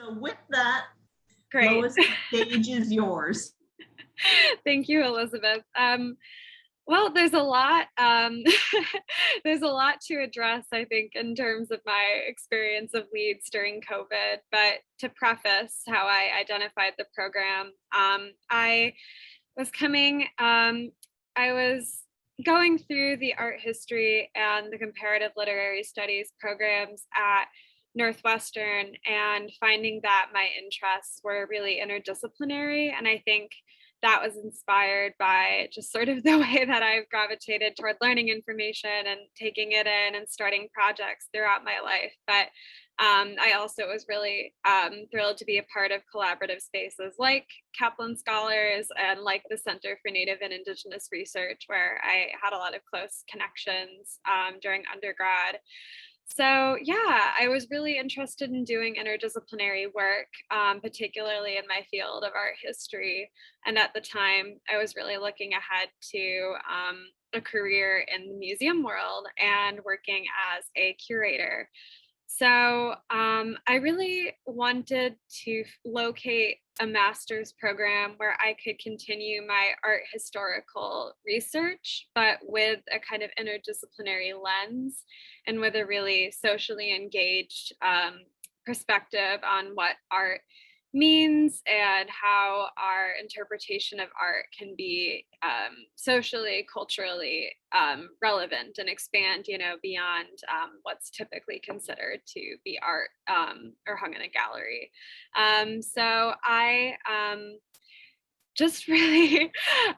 So with that, Great. Lois, the stage is yours. Thank you, Elizabeth. Well, there's a lot. There's a lot to address, I think, in terms of my experience of Leeds during COVID. But to preface how I identified the program, I was coming. I was going through the art history and the comparative literary studies programs at Northwestern and finding that my interests were really interdisciplinary. And I think that was inspired by just sort of the way that I've gravitated toward learning information and taking it in and starting projects throughout my life. But I also was really thrilled to be a part of collaborative spaces like Kaplan Scholars and like the Center for Native and Indigenous Research, where I had a lot of close connections during undergrad. So yeah, I was really interested in doing interdisciplinary work, particularly in my field of art history. And at the time, I was really looking ahead to a career in the museum world and working as a curator. So I really wanted to locate a master's program where I could continue my art historical research, but with a kind of interdisciplinary lens and with a really socially engaged perspective on what art means and how our interpretation of art can be socially, culturally relevant and expand, beyond what's typically considered to be art or hung in a gallery. So I just really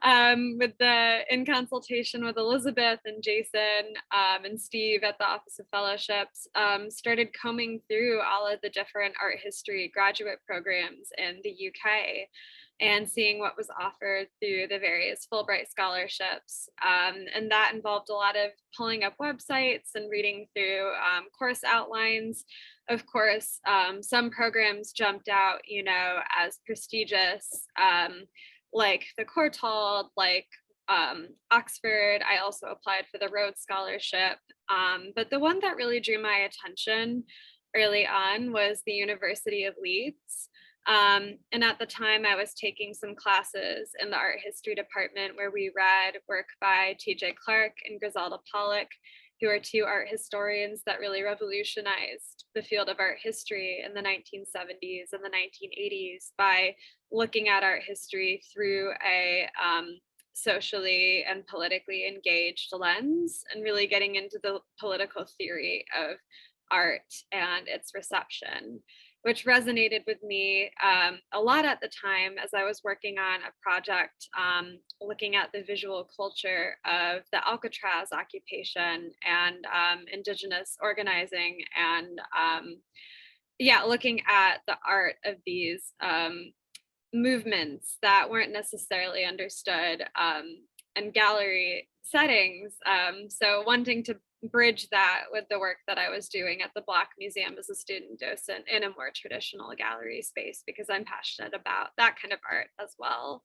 in consultation with Elizabeth and Jason and Steve at the Office of Fellowships, started combing through all of the different art history graduate programs in the UK and seeing what was offered through the various Fulbright scholarships. And that involved a lot of pulling up websites and reading through course outlines. Of course, some programs jumped out, as prestigious, like the Courtauld, like Oxford. I also applied for the Rhodes Scholarship. But the one that really drew my attention early on was the University of Leeds. And at the time, I was taking some classes in the art history department where we read work by T.J. Clark and Griselda Pollock, who are two art historians that really revolutionized the field of art history in the 1970s and the 1980s by looking at art history through a socially and politically engaged lens and really getting into the political theory of art and its reception, which resonated with me a lot at the time as I was working on a project looking at the visual culture of the Alcatraz occupation and Indigenous organizing and looking at the art of these movements that weren't necessarily understood in gallery settings. So wanting to bridge that with the work that I was doing at the Black Museum as a student docent in a more traditional gallery space, because I'm passionate about that kind of art as well.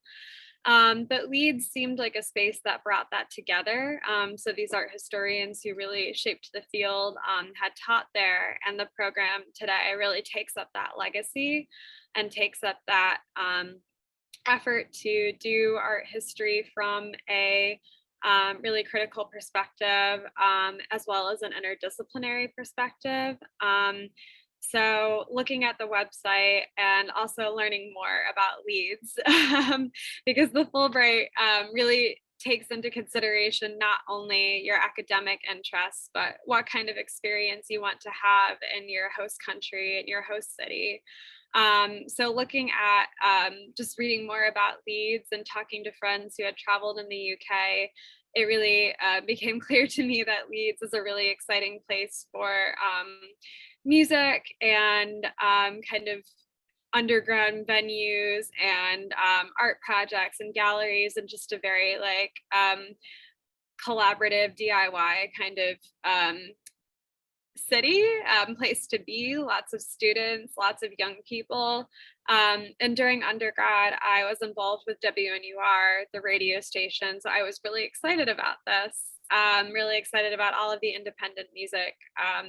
But Leeds seemed like a space that brought that together. So these art historians who really shaped the field had taught there, and the program today really takes up that legacy and takes up that effort to do art history from a really critical perspective, as well as an interdisciplinary perspective. So looking at the website and also learning more about Leeds, because the Fulbright really takes into consideration not only your academic interests, but what kind of experience you want to have in your host country, in your host city. So looking at just reading more about Leeds and talking to friends who had traveled in the UK, it really became clear to me that Leeds is a really exciting place for music and kind of underground venues and art projects and galleries, and just a very collaborative DIY kind of city, place to be, lots of students, lots of young people. And during undergrad, I was involved with WNUR, the radio station. So I was really excited about this. Really excited about all of the independent music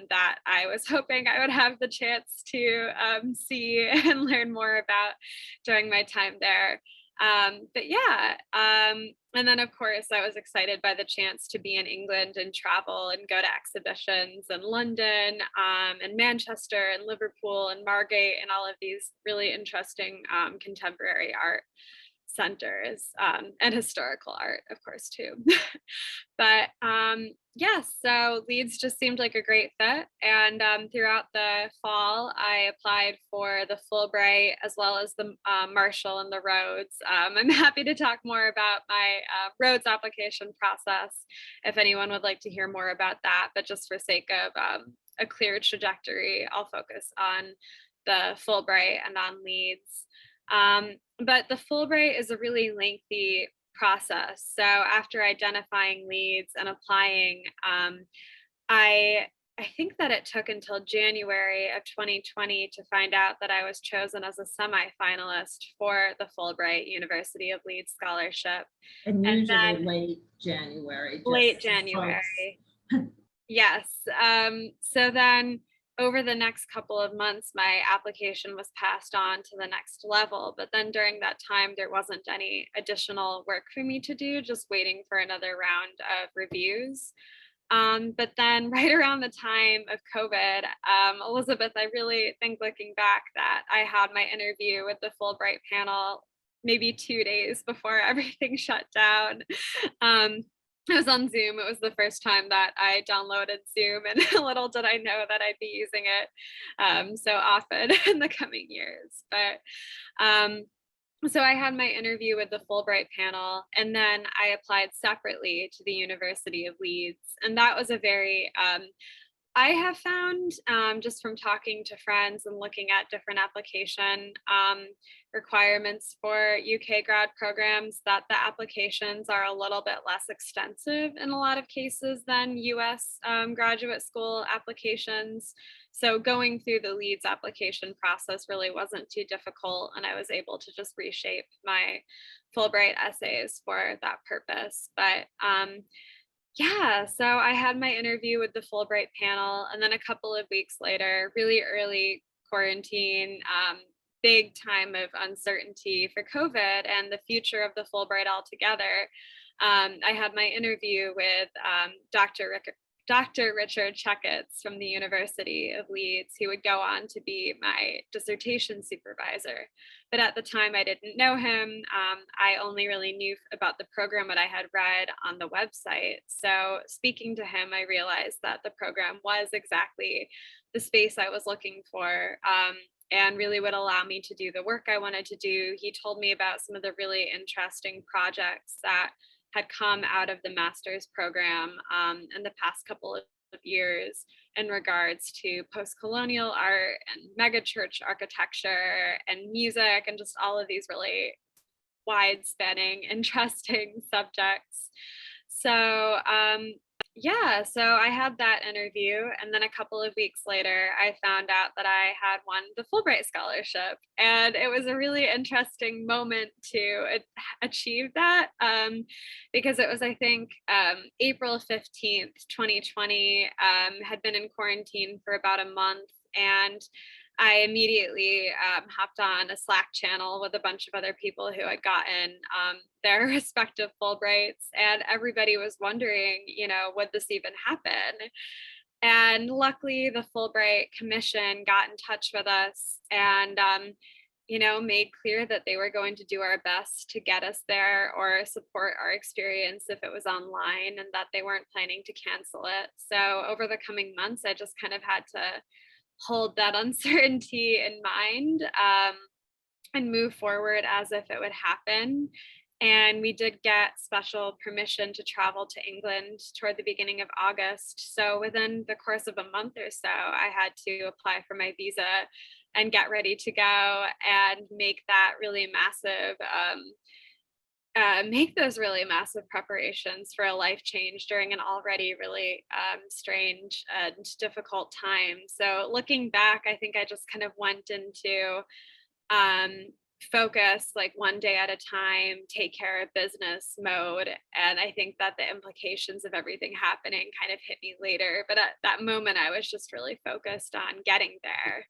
that I was hoping I would have the chance to see and learn more about during my time there. But yeah, and then of course I was excited by the chance to be in England and travel and go to exhibitions in London and Manchester and Liverpool and Margate and all of these really interesting contemporary art centers and historical art, of course, too. But yeah, so Leeds just seemed like a great fit. And throughout the fall, I applied for the Fulbright as well as the Marshall and the Rhodes. I'm happy to talk more about my Rhodes application process if anyone would like to hear more about that. But just for sake of a clear trajectory, I'll focus on the Fulbright and on Leeds. But the Fulbright is a really lengthy process. So after identifying Leeds and applying, I I think that it took until January of 2020 to find out that I was chosen as a semifinalist for the Fulbright University of Leeds scholarship. And And usually then late January. late Just folks. January. Yes. So then over the next couple of months, my application was passed on to the next level. But then during that time, there wasn't any additional work for me to do, just waiting for another round of reviews. But then right around the time of COVID, Elizabeth, I really think looking back that I had my interview with the Fulbright panel maybe 2 days before everything shut down. It was on Zoom. It was the first time that I downloaded Zoom, and little did I know that I'd be using it so often in the coming years. But so I had my interview with the Fulbright panel, and then I applied separately to the University of Leeds. And that was a very I have found just from talking to friends and looking at different application requirements for UK grad programs that the applications are a little bit less extensive in a lot of cases than US graduate school applications. So going through the Leeds application process really wasn't too difficult, and I was able to just reshape my Fulbright essays for that purpose. But yeah, so I had my interview with the Fulbright panel, and then a couple of weeks later, really early quarantine, big time of uncertainty for COVID and the future of the Fulbright altogether. I had my interview with Dr. Richard Checketts from the University of Leeds, who would go on to be my dissertation supervisor. But at the time, I didn't know him. I only really knew about the program that I had read on the website. So speaking to him, I realized that the program was exactly the space I was looking for, and really would allow me to do the work I wanted to do. He told me about some of the really interesting projects that had come out of the master's program in the past couple of years in regards to post-colonial art and megachurch architecture and music and just all of these really wide-spanning, interesting subjects. So yeah, so I had that interview, and then a couple of weeks later, I found out that I had won the Fulbright scholarship, and it was a really interesting moment to achieve that because it was, I think, April 15th, 2020, had been in quarantine for about a month, and I immediately hopped on a Slack channel with a bunch of other people who had gotten their respective Fulbrights, and everybody was wondering, would this even happen? And luckily, the Fulbright Commission got in touch with us and, made clear that they were going to do our best to get us there or support our experience if it was online, and that they weren't planning to cancel it. So over the coming months, I just kind of had to hold that uncertainty in mind and move forward as if it would happen. And we did get special permission to travel to England toward the beginning of August. So within the course of a month or so, I had to apply for my visa and get ready to go and make that really massive make those really massive preparations for a life change during an already really strange and difficult time. So looking back, I think I just kind of went into focus like one day at a time, take care of business mode. And I think that the implications of everything happening kind of hit me later. But at that moment, I was just really focused on getting there.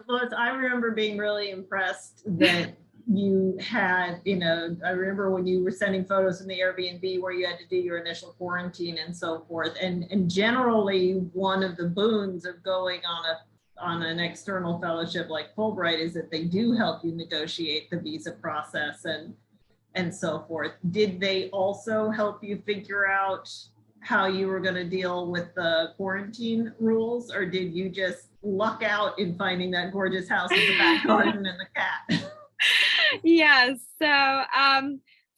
Lois, I remember being really impressed that you had, I remember when you were sending photos in the Airbnb where you had to do your initial quarantine and so forth. And generally, one of the boons of going on an external fellowship like Fulbright is that they do help you negotiate the visa process and so forth. Did they also help you figure out how you were going to deal with the quarantine rules, or did you just luck out in finding that gorgeous house with the back garden and the cat? Yes. So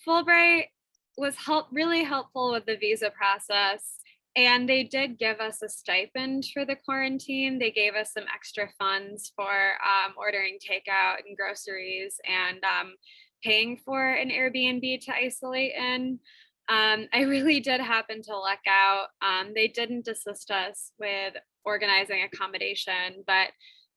Fulbright was really helpful with the visa process. And they did give us a stipend for the quarantine. They gave us some extra funds for ordering takeout and groceries and paying for an Airbnb to isolate in. I really did happen to luck out. They didn't assist us with organizing accommodation, but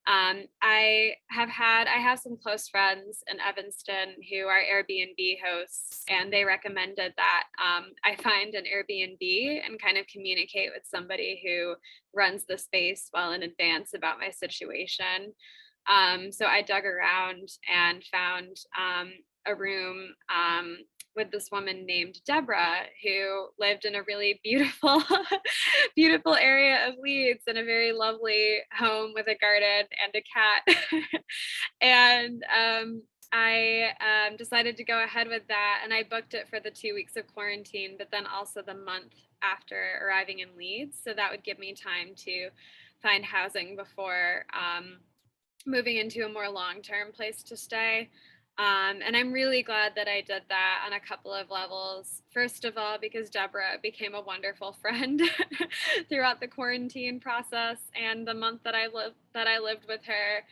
I have some close friends in Evanston who are Airbnb hosts, and they recommended that I find an Airbnb and kind of communicate with somebody who runs the space well in advance about my situation. So I dug around and found a room with this woman named Deborah, who lived in a really beautiful, beautiful area of Leeds in a very lovely home with a garden and a cat. And I decided to go ahead with that, and I booked it for the 2 weeks of quarantine, but then also the month after arriving in Leeds. So that would give me time to find housing before moving into a more long-term place to stay. And I'm really glad that I did that on a couple of levels. First of all, because Deborah became a wonderful friend throughout the quarantine process, and the month that I lived with her,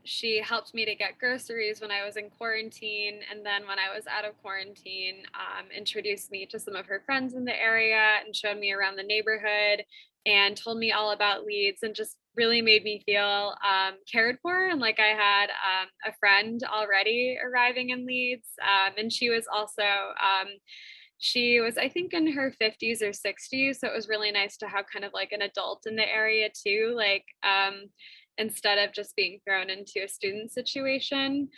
she helped me to get groceries when I was in quarantine, and then when I was out of quarantine, introduced me to some of her friends in the area and showed me around the neighborhood and told me all about Leeds, and just really made me feel cared for, and like I had a friend already arriving in Leeds. And she was also I think in her 50s or 60s, so it was really nice to have kind of like an adult in the area too, like instead of just being thrown into a student situation.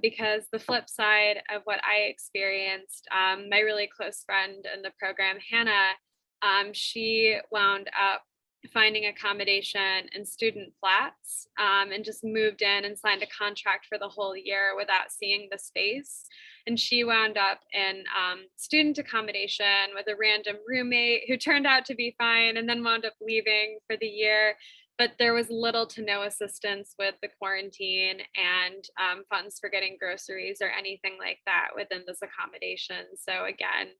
Because the flip side of what I experienced, my really close friend in the program, Hannah, she wound up finding accommodation in student flats, and just moved in and signed a contract for the whole year without seeing the space. And she wound up in student accommodation with a random roommate who turned out to be fine, and then wound up leaving for the year. But there was little to no assistance with the quarantine and funds for getting groceries or anything like that within this accommodation. So again,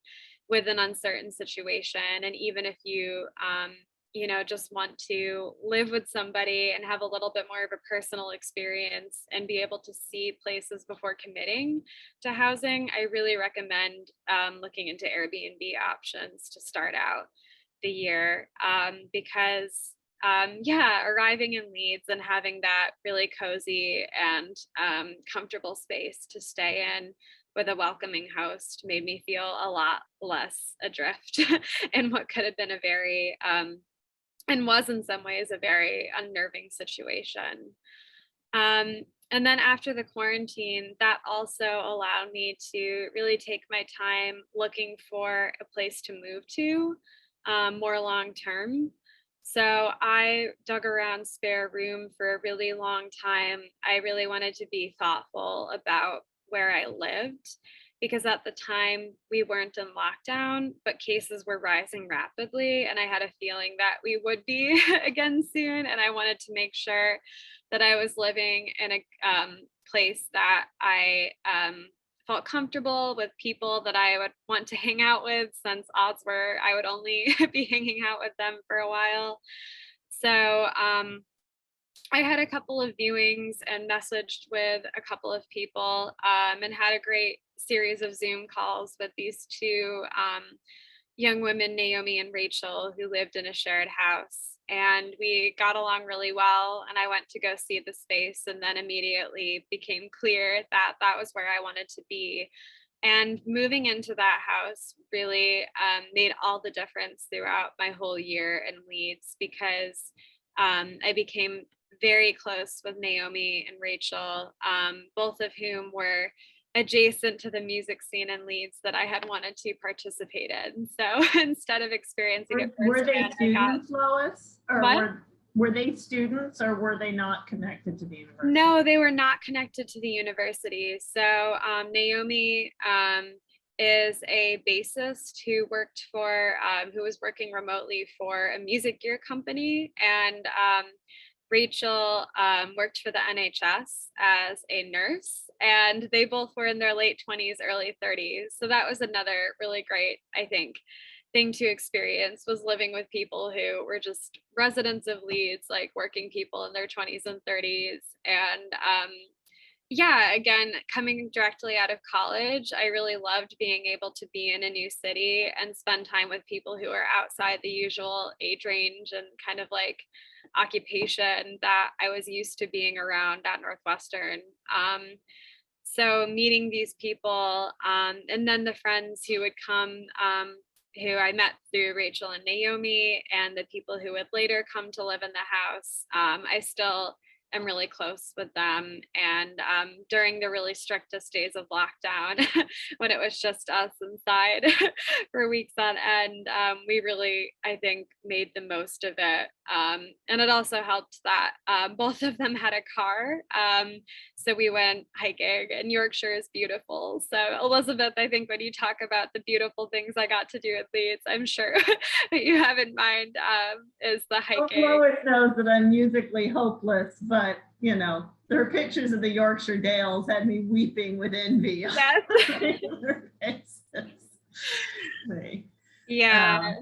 with an uncertain situation, and even if you just want to live with somebody and have a little bit more of a personal experience and be able to see places before committing to housing, I really recommend looking into Airbnb options to start out the year, because arriving in Leeds and having that really cozy and comfortable space to stay in with a welcoming host made me feel a lot less adrift in what could have been a very and was in some ways a very unnerving situation. And then after the quarantine, that also allowed me to really take my time looking for a place to move to more long term. So I dug around spare room for a really long time. I really wanted to be thoughtful about where I lived, because at the time we weren't in lockdown, but cases were rising rapidly. And I had a feeling that we would be again soon. And I wanted to make sure that I was living in a place that I felt comfortable with, people that I would want to hang out with, since odds were I would only be hanging out with them for a while. So I had a couple of viewings and messaged with a couple of people, and had a great series of Zoom calls with these two young women, Naomi and Rachel, who lived in a shared house. And we got along really well. And I went to go see the space, and then immediately became clear that that was where I wanted to be. And moving into that house really made all the difference throughout my whole year in Leeds, because I became very close with Naomi and Rachel, both of whom were adjacent to the music scene in Leeds that I had wanted to participate in. So instead of experiencing it Were they firsthand, I got students, Lois? Or what? were they students, or were they not connected to the university? No, they were not connected to the university. So Naomi is a bassist who worked for, who was working remotely for a music gear company, and Rachel worked for the NHS as a nurse, and they both were in their late 20s, early 30s. So that was another really great, I think, thing to experience, was living with people who were just residents of Leeds, like working people in their 20s and 30s. And yeah, again, coming directly out of college, I really loved being able to be in a new city and spend time with people who are outside the usual age range and kind of like occupation that I was used to being around at Northwestern. So meeting these people, and then the friends who would come, who I met through Rachel and Naomi, and the people who would later come to live in the house, I still am really close with them. And during the really strictest days of lockdown, when it was just us inside for weeks on end, we really, I think, made the most of it. And it also helped that both of them had a car. So we went hiking, and Yorkshire is beautiful. So Elizabeth, I think when you talk about the beautiful things I got to do at Leeds, I'm sure that you have in mind is the hiking. Lois knows that I'm musically hopeless, but you know, her pictures of the Yorkshire Dales had me weeping with envy. Yes. Yeah.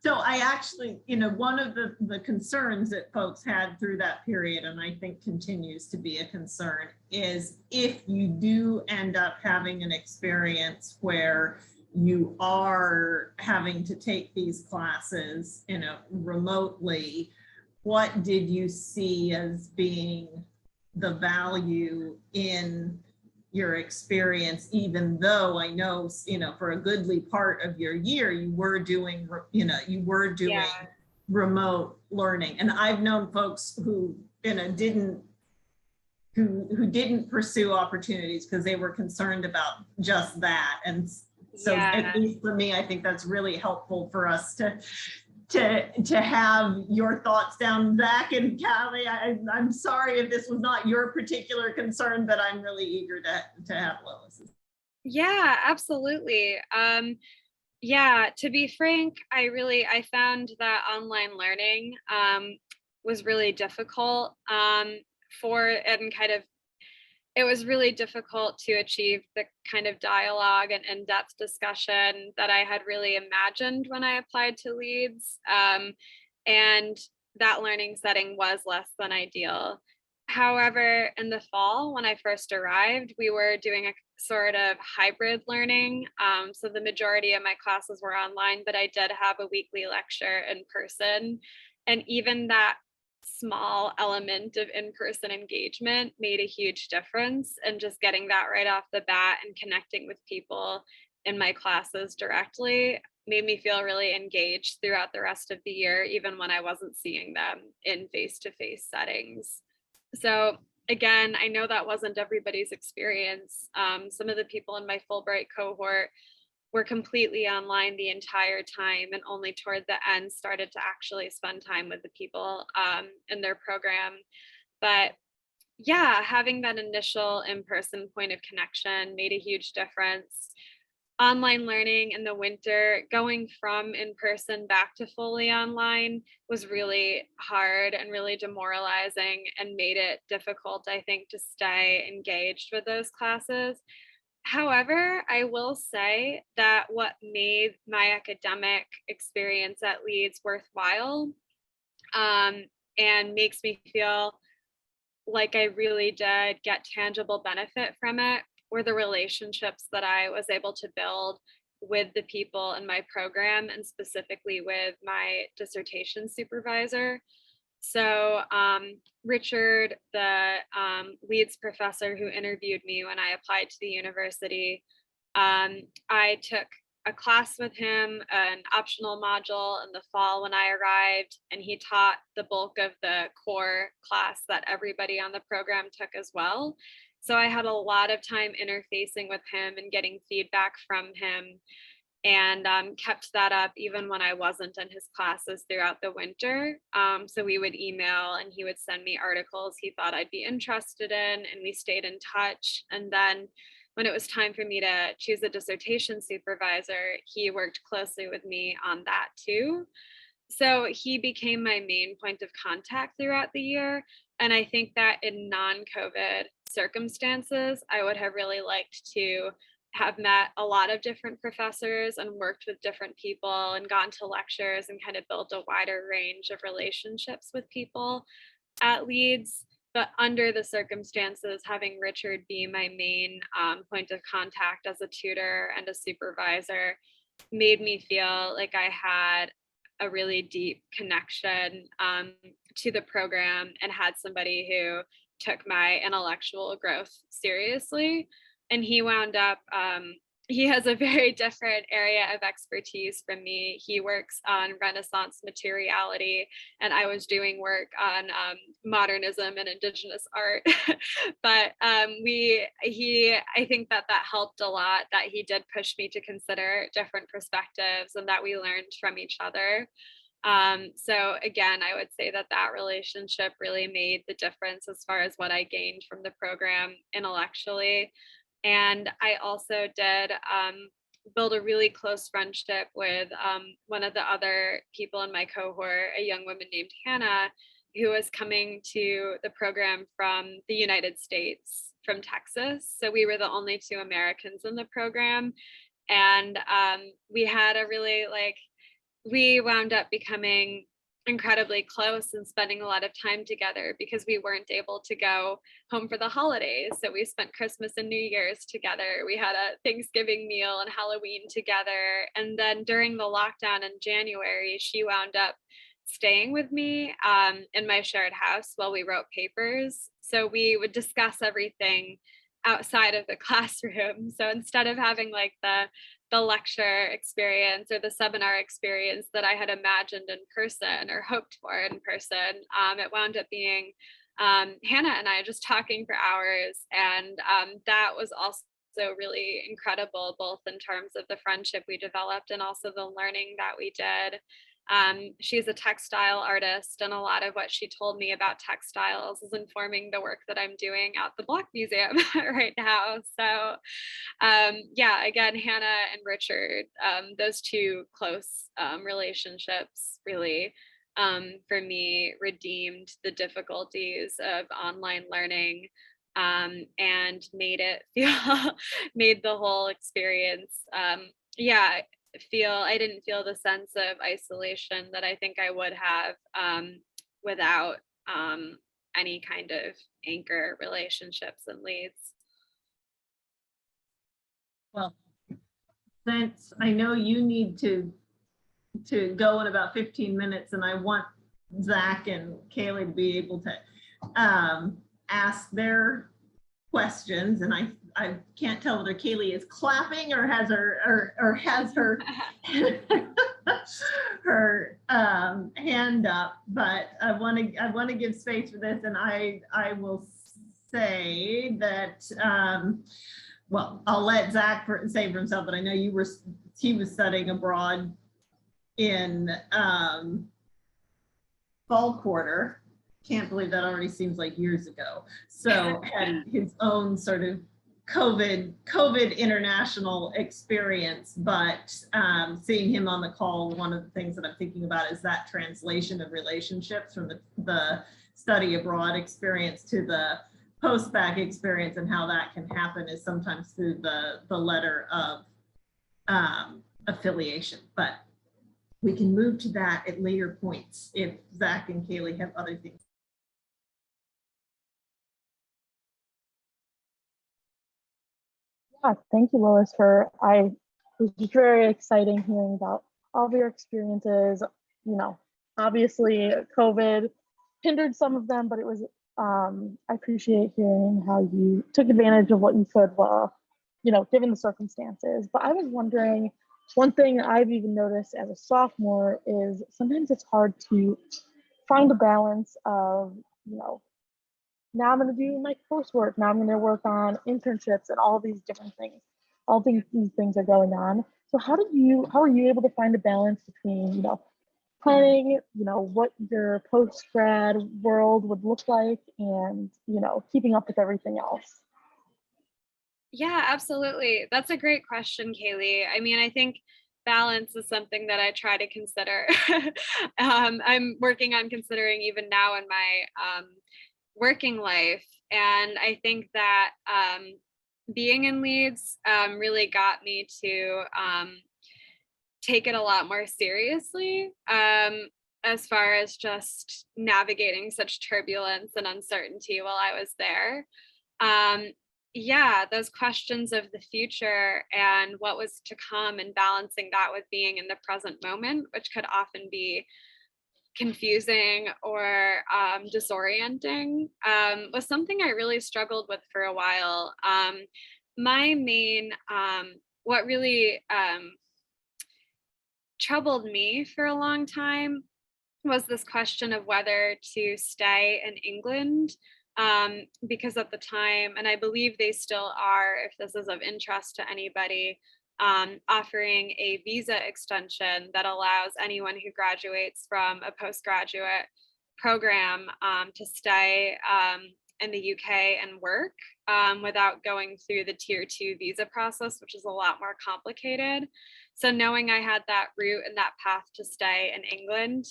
So I actually, you know, one of the concerns that folks had through that period, and I think continues to be a concern, is if you do end up having an experience where you are having to take these classes, you know, remotely, what did you see as being the value in your experience, even though I know, you know, for a goodly part of your year, you were doing, you know, remote learning. And I've known folks who, you know, who didn't pursue opportunities because they were concerned about just that. And so at least for me, I think that's really helpful for us to have your thoughts down. Zach and Callie, I'm sorry if this was not your particular concern, but I'm really eager to have Lois's. Yeah, absolutely. Yeah, to be frank, I found that online learning was really difficult it was really difficult to achieve the kind of dialogue and in-depth discussion that I had really imagined when I applied to Leeds. And that learning setting was less than ideal. However, in the fall, when I first arrived, we were doing a sort of hybrid learning. So the majority of my classes were online, but I did have a weekly lecture in person. And even that small element of in-person engagement made a huge difference, and just getting that right off the bat and connecting with people in my classes directly made me feel really engaged throughout the rest of the year, even when I wasn't seeing them in face-to-face settings. So again, I know that wasn't everybody's experience. Some of the people in my Fulbright cohort were completely online the entire time, and only toward the end started to actually spend time with the people in their program. But yeah, having that initial in-person point of connection made a huge difference. Online learning in the winter, going from in-person back to fully online, was really hard and really demoralizing, and made it difficult, I think, to stay engaged with those classes. However, I will say that what made my academic experience at Leeds worthwhile, and makes me feel like I really did get tangible benefit from it, were the relationships that I was able to build with the people in my program and specifically with my dissertation supervisor. So Richard, the Leeds professor who interviewed me when I applied to the university, I took a class with him, an optional module in the fall when I arrived, and he taught the bulk of the core class that everybody on the program took as well. So I had a lot of time interfacing with him and getting feedback from him, and kept that up even when I wasn't in his classes throughout the winter. So we would email and he would send me articles he thought I'd be interested in, and we stayed in touch. And then when it was time for me to choose a dissertation supervisor, he worked closely with me on that too. So he became my main point of contact throughout the year. And I think that in non-COVID circumstances, I would have really liked to have met a lot of different professors and worked with different people and gone to lectures and kind of built a wider range of relationships with people at Leeds. But under the circumstances, having Richard be my main point of contact as a tutor and a supervisor made me feel like I had a really deep connection to the program and had somebody who took my intellectual growth seriously. And he wound up, he has a very different area of expertise from me. He works on Renaissance materiality, and I was doing work on modernism and indigenous art. But I think that helped a lot, that he did push me to consider different perspectives and that we learned from each other. So again, I would say that relationship really made the difference as far as what I gained from the program intellectually. And I also did build a really close friendship with one of the other people in my cohort, a young woman named Hannah, who was coming to the program from the United States, from Texas. So we were the only two Americans in the program. And we had a really we wound up becoming incredibly close and spending a lot of time together because we weren't able to go home for the holidays. So we spent Christmas and New Year's together. We had a Thanksgiving meal and Halloween together. And then during the lockdown in January, she wound up staying with me in my shared house while we wrote papers. So we would discuss everything outside of the classroom. So instead of having the lecture experience or the seminar experience that I had imagined in person or hoped for in person, it wound up being Hannah and I just talking for hours. And that was also really incredible, both in terms of the friendship we developed and also the learning that we did. She's a textile artist, and a lot of what she told me about textiles is informing the work that I'm doing at the Block Museum right now. So yeah, again, Hannah and Richard, those two close relationships really, for me, redeemed the difficulties of online learning and made the whole experience, I didn't feel the sense of isolation that I think I would have without any kind of anchor relationships in Leeds. Well, since I know you need to go in about 15 minutes, and I want Zach and Kaylee to be able to ask their questions, and I can't tell whether Kaylee is clapping or has her her hand up, but I want to give space for this, and I will say that well, I'll let Zach say for himself, but I know he was studying abroad in fall quarter. Can't believe that already seems like years ago. So had his own sort of COVID international experience, but seeing him on the call, one of the things that I'm thinking about is that translation of relationships from the study abroad experience to the post-bac experience, and how that can happen is sometimes through the letter of affiliation. But we can move to that at later points if Zach and Kaylee have other things. Yeah, thank you, Lois, was just very exciting hearing about all of your experiences. You know, obviously COVID hindered some of them, but it was, I appreciate hearing how you took advantage of what you could while, you know, given the circumstances. But I was wondering, one thing I've even noticed as a sophomore is sometimes it's hard to find a balance of, you know, now I'm going to do my coursework, now I'm going to work on internships and all these different things. All these things are going on. So how are you able to find a balance between, you know, planning, you know, what your post-grad world would look like and, you know, keeping up with everything else? Yeah, absolutely. That's a great question, Kaylee. I mean, I think balance is something that I try to consider. I'm working on considering even now in my working life. And I think that being in Leeds really got me to take it a lot more seriously, as far as just navigating such turbulence and uncertainty while I was there. Um, yeah, those questions of the future and what was to come and balancing that with being in the present moment, which could often be confusing or disorienting, was something I really struggled with for a while. My main, what really troubled me for a long time was this question of whether to stay in England, because at the time, and I believe they still are, if this is of interest to anybody, offering a visa extension that allows anyone who graduates from a postgraduate program to stay in the UK and work without going through the tier 2 visa process, which is a lot more complicated. So knowing I had that route and that path to stay in England,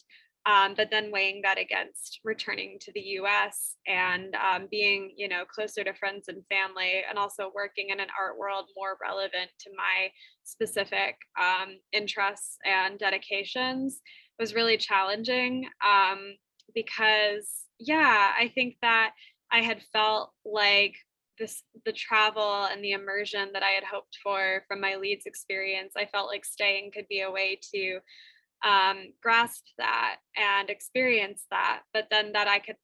but then weighing that against returning to the US and being, you know, closer to friends and family, and also working in an art world more relevant to my specific interests and dedications was really challenging, because, yeah, I think that I had felt like the travel and the immersion that I had hoped for from my Leeds experience, I felt like staying could be a way to grasp that and experience that, but then that I could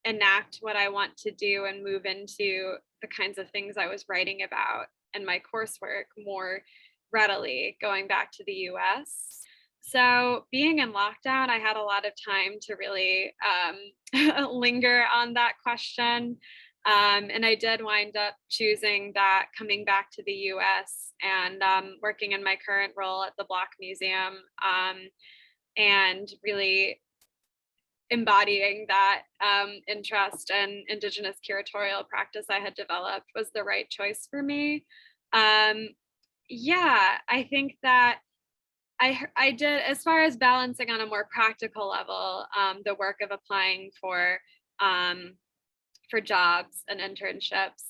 enact what I want to do and move into the kinds of things I was writing about in my coursework more readily going back to the US. So being in lockdown, I had a lot of time to really linger on that question. And I did wind up choosing that, coming back to the US and working in my current role at the Block Museum, and really embodying that interest and Indigenous curatorial practice I had developed was the right choice for me. Yeah, I think that I did, as far as balancing on a more practical level, the work of applying for jobs and internships.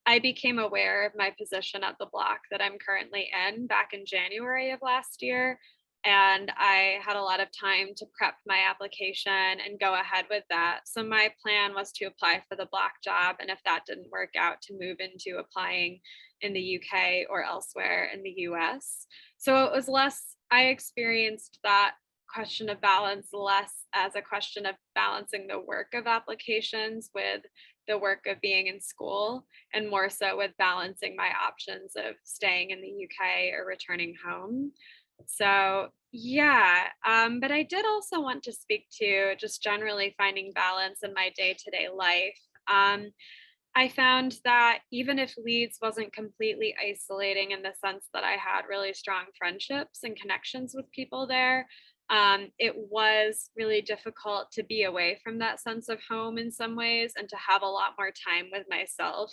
I became aware of my position at the Block that I'm currently in back in January of last year. And I had a lot of time to prep my application and go ahead with that. So my plan was to apply for the Block job. And if that didn't work out, to move into applying in the UK or elsewhere in the US. So it was less, I experienced that question of balance less as a question of balancing the work of applications with the work of being in school, and more so with balancing my options of staying in the UK or returning home. So yeah, but I did also want to speak to just generally finding balance in my day-to-day life. I found that even if Leeds wasn't completely isolating in the sense that I had really strong friendships and connections with people there, it was really difficult to be away from that sense of home in some ways and to have a lot more time with myself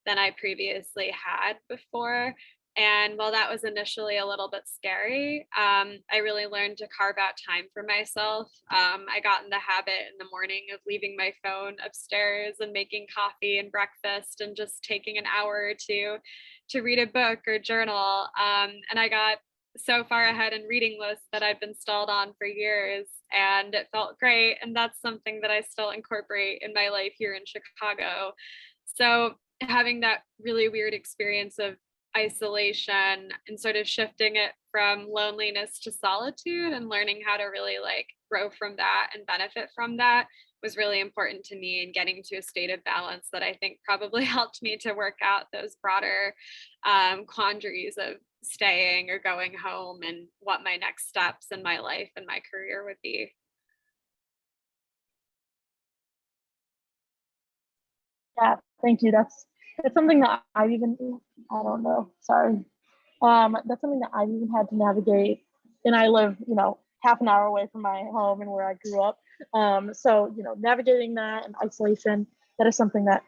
than I previously had before. And while that was initially a little bit scary, I really learned to carve out time for myself. I got in the habit in the morning of leaving my phone upstairs and making coffee and breakfast and just taking an hour or two to read a book or journal. And I got so far ahead in reading lists that I'd been stalled on for years, and it felt great. And that's something that I still incorporate in my life here in Chicago. So having that really weird experience of isolation and sort of shifting it from loneliness to solitude and learning how to really like grow from that and benefit from that was really important to me, and getting to a state of balance that I think probably helped me to work out those broader quandaries of staying or going home and what my next steps in my life and my career would be. Yeah, thank you. That's something that I've even, I don't know, sorry. That's something that I've even had to navigate. And I live, half an hour away from my home and where I grew up. So, navigating that and isolation, that is something that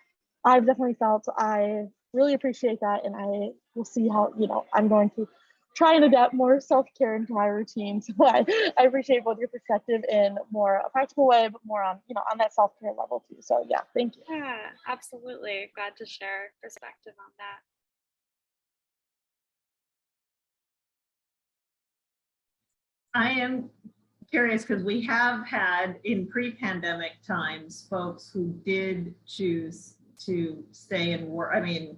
I've definitely felt. I really appreciate that. And I will see how, I'm going to try and adapt more self-care into my routine. So I appreciate both your perspective in more a practical way, but more on, on that self-care level too. So yeah, thank you. Yeah, absolutely. Glad to share perspective on that. I am curious because we have had in pre-pandemic times folks who did choose to stay and work. I mean,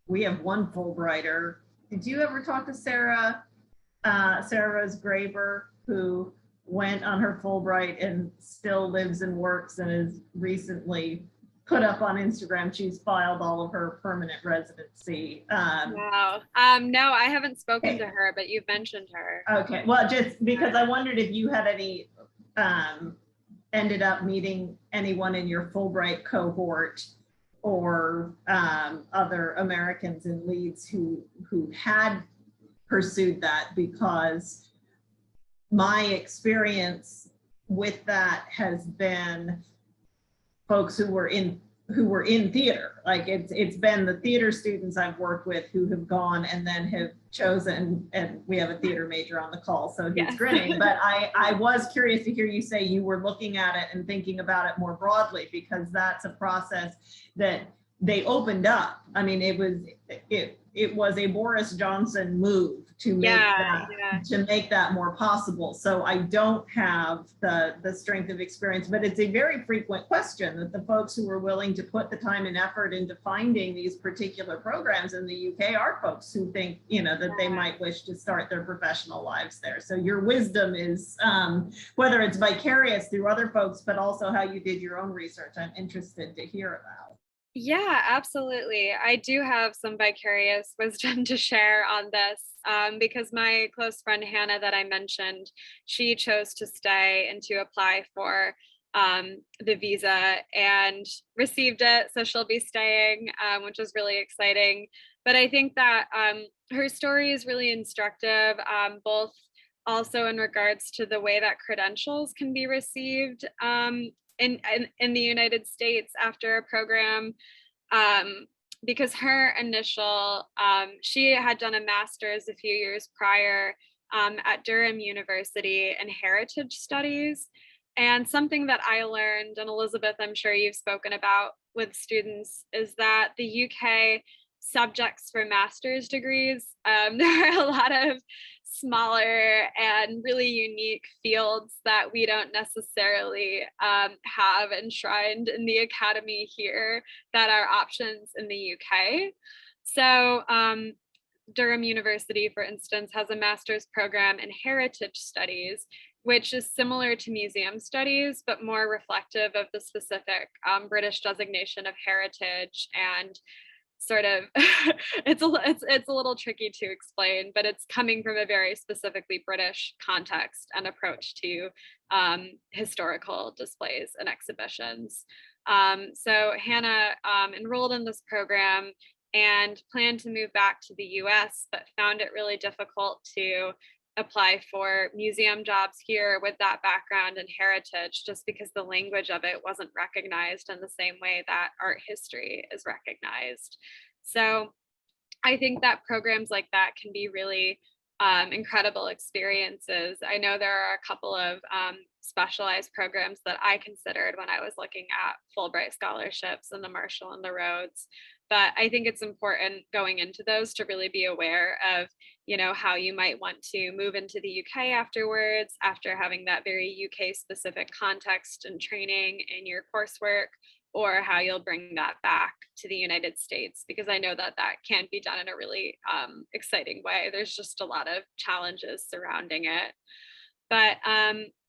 we have one Fulbrighter. Did you ever talk to Sarah Rose Graber, who went on her Fulbright and still lives and works and is recently put up on Instagram? She's filed all of her permanent residency. Wow. No, I haven't spoken to her, but you've mentioned her. Okay, well, just because I wondered if you had any ended up meeting anyone in your Fulbright cohort or other Americans in Leeds who had pursued that, because my experience with that has been folks who were in theater. Like it's been the theater students I've worked with who have gone and then have chosen, and we have a theater major on the call, so he's Yes. grinning. But I was curious to hear you say you were looking at it and thinking about it more broadly, because that's a process that they opened up. I mean, it was a Boris Johnson move to make that more possible. So I don't have the strength of experience, but it's a very frequent question that the folks who are willing to put the time and effort into finding these particular programs in the UK are folks who think, that they might wish to start their professional lives there. So your wisdom is, whether it's vicarious through other folks, but also how you did your own research, I'm interested to hear about. Yeah, absolutely. I do have some vicarious wisdom to share on this, because my close friend Hannah that I mentioned, she chose to stay and to apply for the visa and received it. So she'll be staying, which is really exciting. But I think that her story is really instructive, both also in regards to the way that credentials can be received in the United States after a program, because her initial, she had done a master's a few years prior at Durham University in heritage studies. And something that I learned, and Elizabeth, I'm sure you've spoken about with students, is that the UK subjects for master's degrees, there are a lot of smaller and really unique fields that we don't necessarily have enshrined in the academy here that are options in the UK. So Durham University, for instance, has a master's program in heritage studies, which is similar to museum studies, but more reflective of the specific British designation of heritage, and sort of it's a little tricky to explain, but it's coming from a very specifically British context and approach to historical displays and exhibitions. So Hannah enrolled in this program and planned to move back to the US, but found it really difficult to apply for museum jobs here with that background in heritage, just because the language of it wasn't recognized in the same way that art history is recognized. So I think that programs like that can be really incredible experiences. I know there are a couple of specialized programs that I considered when I was looking at Fulbright scholarships and the Marshall and the Rhodes. But I think it's important going into those to really be aware of, how you might want to move into the UK afterwards, after having that very UK specific context and training in your coursework, or how you'll bring that back to the United States, because I know that that can be done in a really exciting way. There's just a lot of challenges surrounding it. But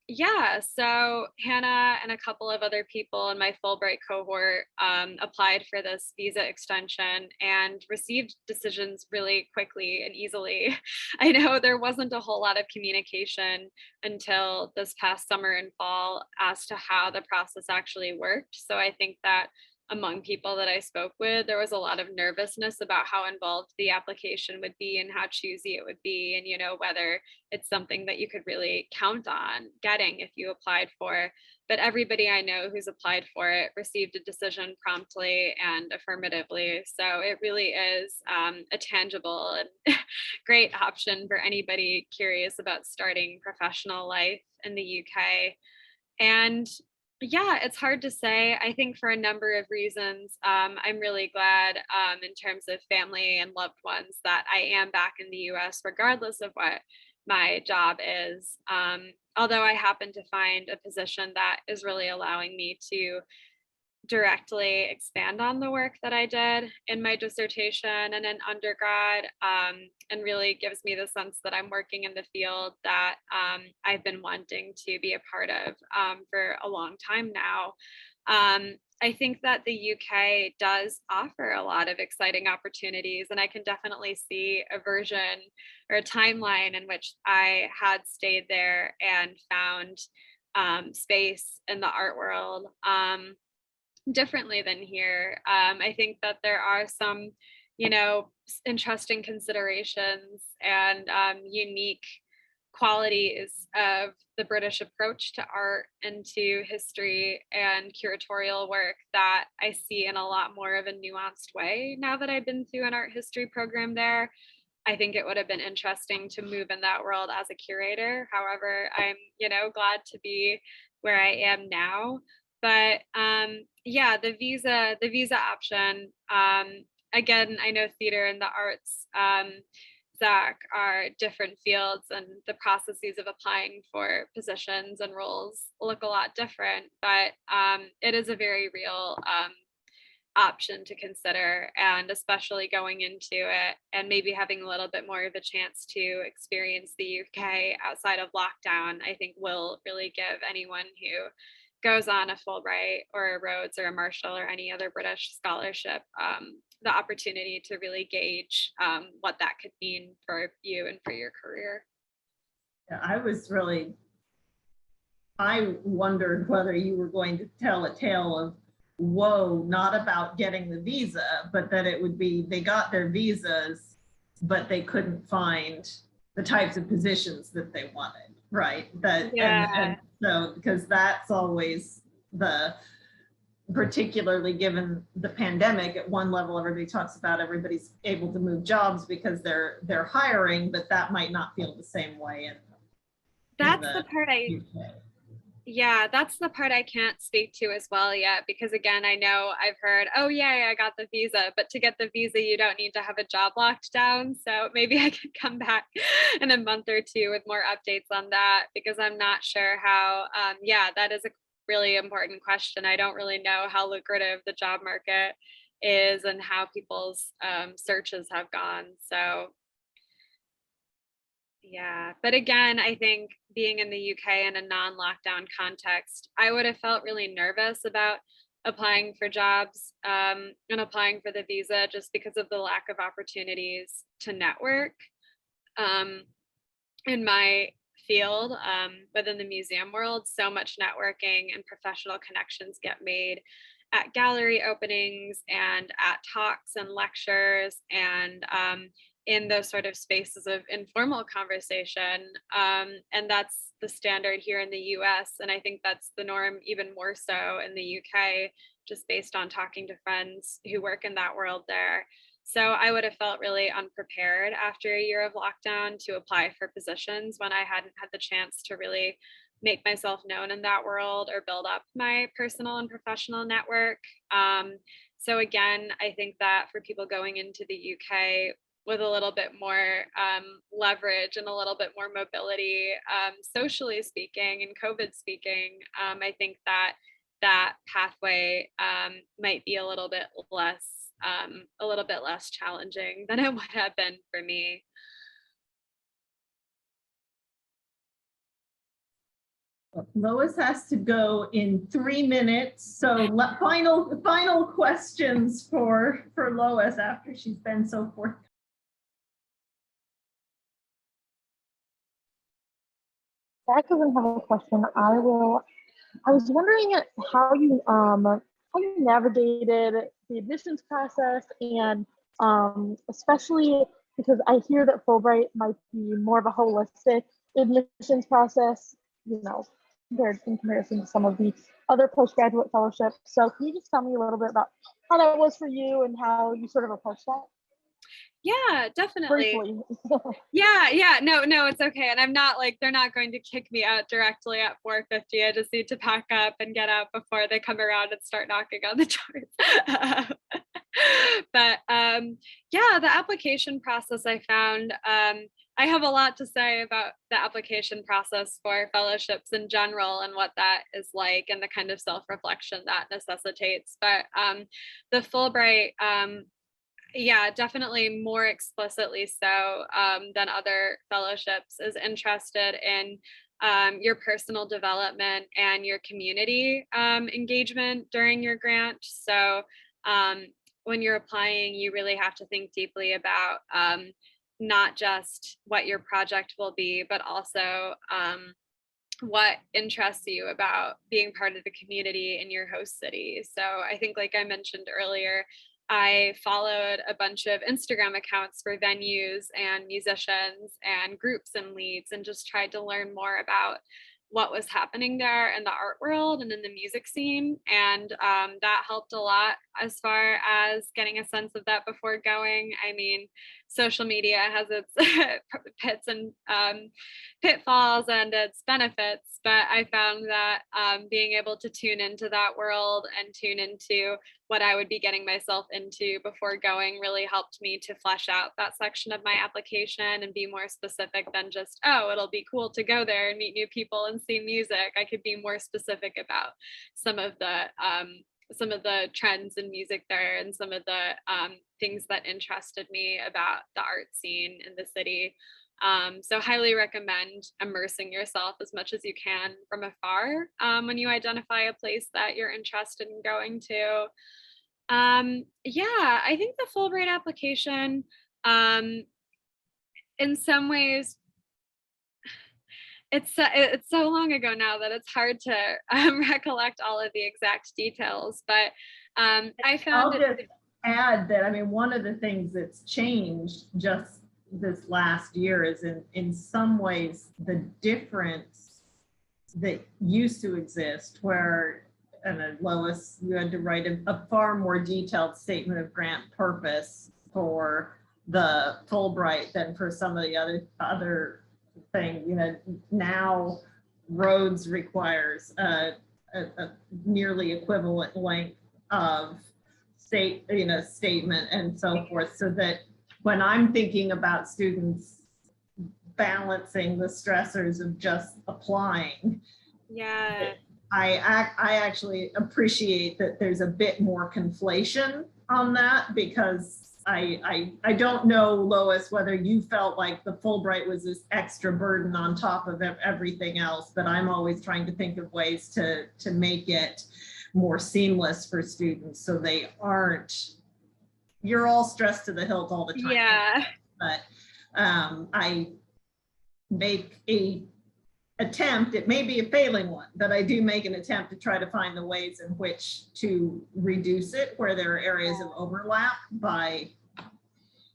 yeah, so Hannah and a couple of other people in my Fulbright cohort applied for this visa extension and received decisions really quickly and easily. I know there wasn't a whole lot of communication until this past summer and fall as to how the process actually worked. So I think that among people that I spoke with, there was a lot of nervousness about how involved the application would be and how choosy it would be, and whether it's something that you could really count on getting if you applied for. But everybody I know who's applied for it received a decision promptly and affirmatively. So it really is a tangible and great option for anybody curious about starting professional life in the UK. And yeah, it's hard to say. I think for a number of reasons, I'm really glad in terms of family and loved ones that I am back in the US, regardless of what my job is. Although I happen to find a position that is really allowing me to directly expand on the work that I did in my dissertation and in undergrad, and really gives me the sense that I'm working in the field that I've been wanting to be a part of for a long time now. I think that the UK does offer a lot of exciting opportunities, and I can definitely see a version or a timeline in which I had stayed there and found space in the art world differently than here. I think that there are some, interesting considerations and unique qualities of the British approach to art and to history and curatorial work that I see in a lot more of a nuanced way now that I've been through an art history program there. I think it would have been interesting to move in that world as a curator. However, I'm, glad to be where I am now. But yeah, the visa option, again, I know theater and the arts, Zach, are different fields, and the processes of applying for positions and roles look a lot different, but it is a very real option to consider, and especially going into it and maybe having a little bit more of a chance to experience the UK outside of lockdown, I think will really give anyone who goes on a Fulbright or a Rhodes or a Marshall or any other British scholarship the opportunity to really gauge what that could mean for you and for your career. Yeah, I wondered whether you were going to tell a tale of woe, not about getting the visa, but that it would be they got their visas, but they couldn't find the types of positions that they wanted, right? And so, because that's always particularly given the pandemic, at one level, everybody talks about everybody's able to move jobs because they're hiring, but that might not feel the same way that's the part that's the part I can't speak to as well yet, because again, I know I've heard, oh yeah, I got the visa, but to get the visa, you don't need to have a job locked down. So maybe I could come back in a month or two with more updates on that, because I'm not sure how, that is a really important question. I don't really know how lucrative the job market is and how people's searches have gone. So yeah, but again, I think being in the UK in a non-lockdown context, I would have felt really nervous about applying for jobs and applying for the visa just because of the lack of opportunities to network. In my field, within the museum world, so much networking and professional connections get made at gallery openings and at talks and lectures and in those sort of spaces of informal conversation. And that's the standard here in the US. And I think that's the norm even more so in the UK, just based on talking to friends who work in that world there. So I would have felt really unprepared after a year of lockdown to apply for positions when I hadn't had the chance to really make myself known in that world or build up my personal and professional network. So again, I think that for people going into the UK with a little bit more leverage and a little bit more mobility, socially speaking and COVID speaking, I think that that pathway might be a little bit less challenging than it would have been for me. Lois has to go in 3 minutes. So final questions for Lois after she's been so forth. Zach doesn't have a question. I was wondering how you navigated the admissions process, and especially because I hear that Fulbright might be more of a holistic admissions process, compared in comparison to some of the other postgraduate fellowships. So can you just tell me a little bit about how that was for you and how you sort of approached that? Yeah, definitely. Briefly. Yeah. No, it's okay. And I'm not like, they're not going to kick me out directly at 4:50. I just need to pack up and get out before they come around and start knocking on the doors. But yeah, the application process I found, I have a lot to say about the application process for fellowships in general and what that is like and the kind of self-reflection that necessitates. But the Fulbright, yeah, definitely more explicitly so than other fellowships, is interested in your personal development and your community engagement during your grant. So when you're applying, you really have to think deeply about not just what your project will be, but also what interests you about being part of the community in your host city. So I think, like I mentioned earlier, I followed a bunch of Instagram accounts for venues and musicians and groups in Leeds and just tried to learn more about what was happening there in the art world and in the music scene. And that helped a lot as far as getting a sense of that before going. I mean, social media has its pits and pitfalls and its benefits, but I found that being able to tune into that world and tune into what I would be getting myself into before going really helped me to flesh out that section of my application and be more specific than just, oh, it'll be cool to go there and meet new people and see music. I could be more specific about some of the trends in music there and some of the things that interested me about the art scene in the city. So highly recommend immersing yourself as much as you can from afar when you identify a place that you're interested in going to. Yeah, I think the Fulbright application, in some ways, it's so long ago now that it's hard to recollect all of the exact details, but I found I'll just add that, I mean, one of the things that's changed just this last year is in some ways the difference that used to exist where, and Lois, you had to write a far more detailed statement of grant purpose for the Fulbright than for some of the other things. Now roads requires a nearly equivalent length of statement and so forth, so that when I'm thinking about students balancing the stressors of just applying, yeah, I actually appreciate that there's a bit more conflation on that, because I don't know, Lois, whether you felt like the Fulbright was this extra burden on top of everything else, but I'm always trying to think of ways to make it more seamless for students so they aren't, you're all stressed to the hilt all the time. yeah. But I make a attempt, it may be a failing one, but I do make an attempt to try to find the ways in which to reduce it where there are areas of overlap by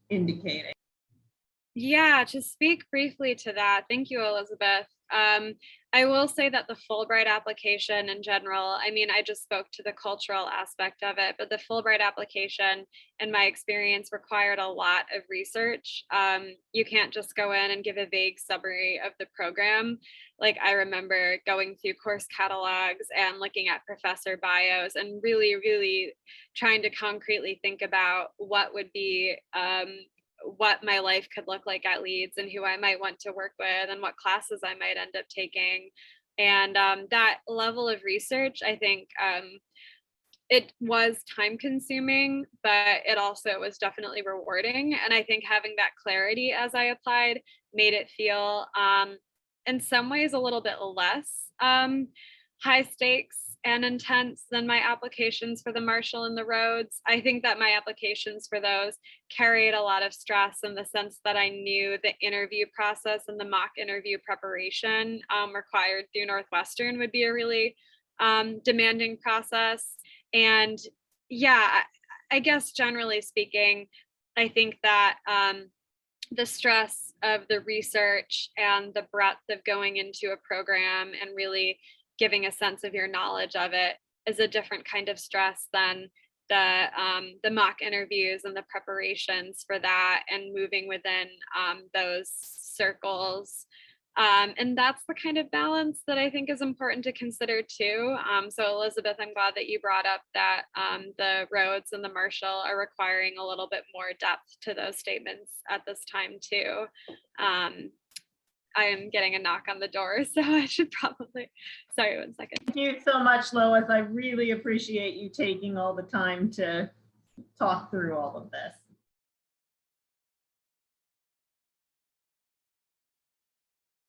indicating. Yeah, to speak briefly to that, thank you, Elizabeth. I will say that the Fulbright application in general, I mean, I just spoke to the cultural aspect of it, but the Fulbright application, in my experience, required a lot of research. You can't just go in and give a vague summary of the program. Like, I remember going through course catalogs and looking at professor bios and really, really trying to concretely think about what would be what my life could look like at Leeds and who I might want to work with and what classes I might end up taking. And that level of research, I think, it was time consuming, but it also was definitely rewarding. And I think having that clarity as I applied made it feel, in some ways, a little bit less high stakes and intense than my applications for the Marshall and the Rhodes. I think that my applications for those carried a lot of stress in the sense that I knew the interview process and the mock interview preparation required through Northwestern would be a really demanding process. And yeah, I guess generally speaking, I think that the stress of the research and the breadth of going into a program and really giving a sense of your knowledge of it is a different kind of stress than the mock interviews and the preparations for that and moving within those circles. And that's the kind of balance that I think is important to consider too. So Elizabeth, I'm glad that you brought up that the Rhodes and the Marshall are requiring a little bit more depth to those statements at this time too. I am getting a knock on the door, so I should probably, sorry, 1 second. Thank you so much, Lois. I really appreciate you taking all the time to talk through all of this.